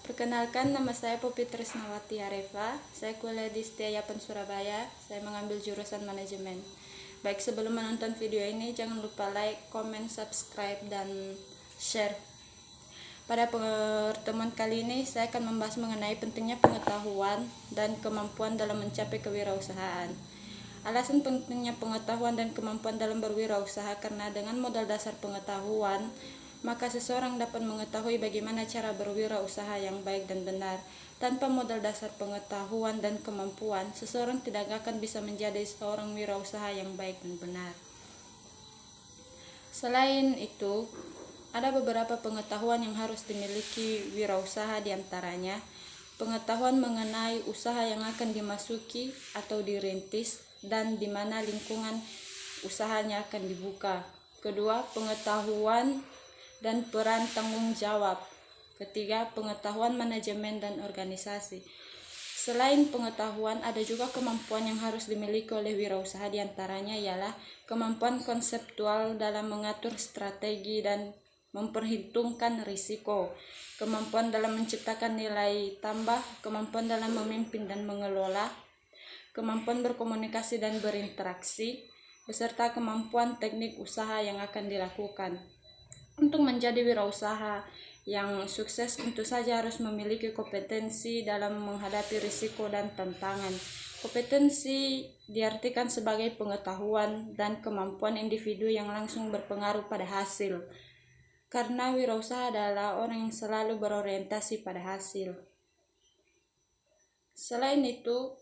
Perkenalkan, nama saya Poppy Trisnawati Areva. Saya kuliah di Setia Yapen Surabaya. Saya mengambil jurusan manajemen. Baik, sebelum menonton video ini, jangan lupa like, comment, subscribe, dan share. Pada pertemuan kali ini, saya akan membahas mengenai pentingnya pengetahuan dan kemampuan dalam mencapai kewirausahaan. Alasan pentingnya pengetahuan dan kemampuan dalam berwirausaha karena dengan modal dasar pengetahuan, maka seseorang dapat mengetahui bagaimana cara berwirausaha yang baik dan benar. Tanpa modal dasar pengetahuan dan kemampuan, seseorang tidak akan bisa menjadi seorang wirausaha yang baik dan benar. Selain itu, ada beberapa pengetahuan yang harus dimiliki wirausaha, diantaranya pengetahuan mengenai usaha yang akan dimasuki atau dirintis dan di mana lingkungan usahanya akan dibuka. Kedua, pengetahuan dan peran tanggung jawab. Ketiga, pengetahuan manajemen dan organisasi. Selain pengetahuan, ada juga kemampuan yang harus dimiliki oleh wirausaha, diantaranya ialah kemampuan konseptual dalam mengatur strategi dan memperhitungkan risiko, kemampuan dalam menciptakan nilai tambah, kemampuan dalam memimpin dan mengelola, kemampuan berkomunikasi dan berinteraksi, beserta kemampuan teknik usaha yang akan dilakukan. Untuk menjadi wirausaha yang sukses, tentu saja harus memiliki kompetensi dalam menghadapi risiko dan tantangan. Kompetensi diartikan sebagai pengetahuan dan kemampuan individu yang langsung berpengaruh pada hasil, karena wirausaha adalah orang yang selalu berorientasi pada hasil. Selain itu,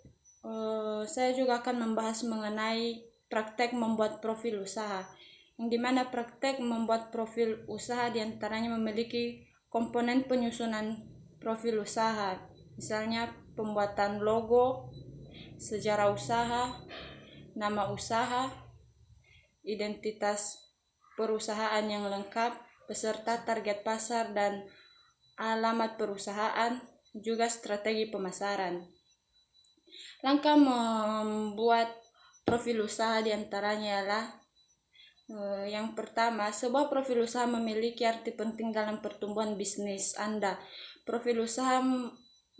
saya juga akan membahas mengenai praktek membuat profil usaha, yang dimana praktek membuat profil usaha diantaranya memiliki komponen penyusunan profil usaha, misalnya pembuatan logo, sejarah usaha, nama usaha, identitas perusahaan yang lengkap, beserta target pasar dan alamat perusahaan, juga strategi pemasaran. Langkah membuat profil usaha diantaranya adalah yang pertama, sebuah profil usaha memiliki arti penting dalam pertumbuhan bisnis Anda. Profil usaha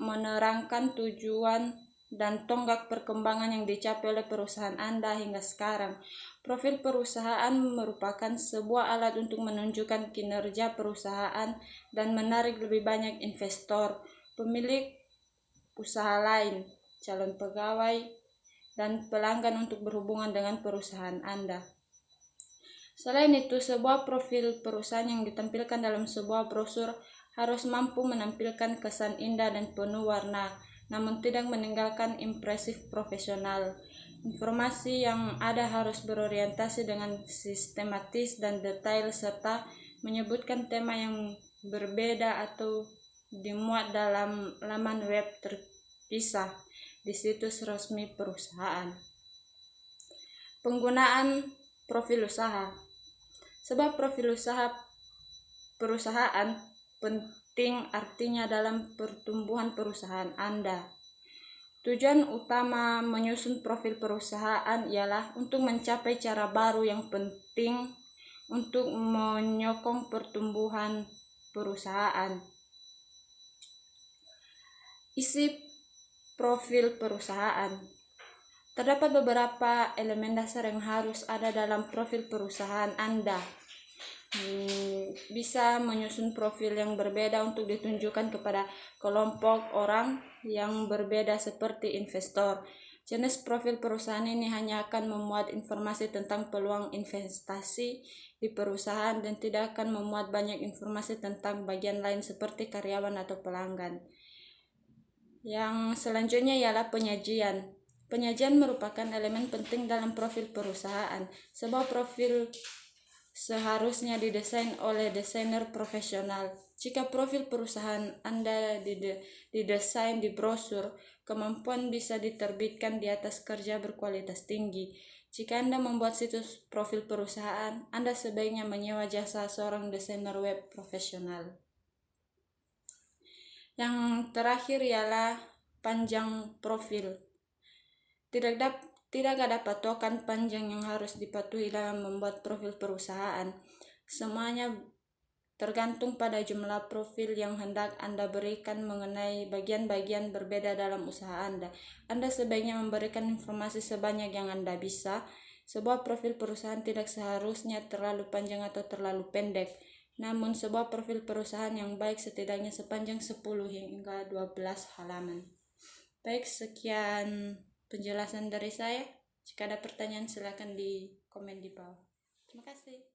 menerangkan tujuan dan tonggak perkembangan yang dicapai oleh perusahaan Anda hingga sekarang. Profil perusahaan merupakan sebuah alat untuk menunjukkan kinerja perusahaan dan menarik lebih banyak investor, pemilik usaha lain, calon pegawai, dan pelanggan untuk berhubungan dengan perusahaan Anda. Selain itu, sebuah profil perusahaan yang ditampilkan dalam sebuah brosur harus mampu menampilkan kesan indah dan penuh warna, namun tidak meninggalkan impresif profesional. Informasi yang ada harus berorientasi dengan sistematis dan detail serta menyebutkan tema yang berbeda atau dimuat dalam laman web terpisah di situs resmi perusahaan. Penggunaan profil usaha. Sebab profil usaha perusahaan penting artinya dalam pertumbuhan perusahaan Anda. Tujuan utama menyusun profil perusahaan ialah untuk mencapai cara baru yang penting untuk menyokong pertumbuhan perusahaan. Isi profil perusahaan. Terdapat beberapa elemen dasar yang harus ada dalam profil perusahaan Anda. Bisa menyusun profil yang berbeda untuk ditunjukkan kepada kelompok orang yang berbeda seperti investor. Jenis profil perusahaan ini hanya akan memuat informasi tentang peluang investasi di perusahaan dan tidak akan memuat banyak informasi tentang bagian lain seperti karyawan atau pelanggan. Yang selanjutnya ialah penyajian. Penyajian merupakan elemen penting dalam profil perusahaan. Sebuah profil seharusnya didesain oleh desainer profesional. Jika profil perusahaan Anda didesain di brosur, kemampuan bisa diterbitkan di atas kerja berkualitas tinggi. Jika Anda membuat situs profil perusahaan, Anda sebaiknya menyewa jasa seorang desainer web profesional. Yang terakhir ialah panjang profil. Tidak ada patokan panjang yang harus dipatuhi dalam membuat profil perusahaan. Semuanya tergantung pada jumlah profil yang hendak Anda berikan mengenai bagian-bagian berbeda dalam usaha Anda. Anda sebaiknya memberikan informasi sebanyak yang Anda bisa. Sebuah profil perusahaan tidak seharusnya terlalu panjang atau terlalu pendek. Namun sebuah profil perusahaan yang baik setidaknya sepanjang 10 hingga 12 halaman. Baik, sekian penjelasan dari saya. Jika ada pertanyaan silakan di komen di bawah. Terima kasih.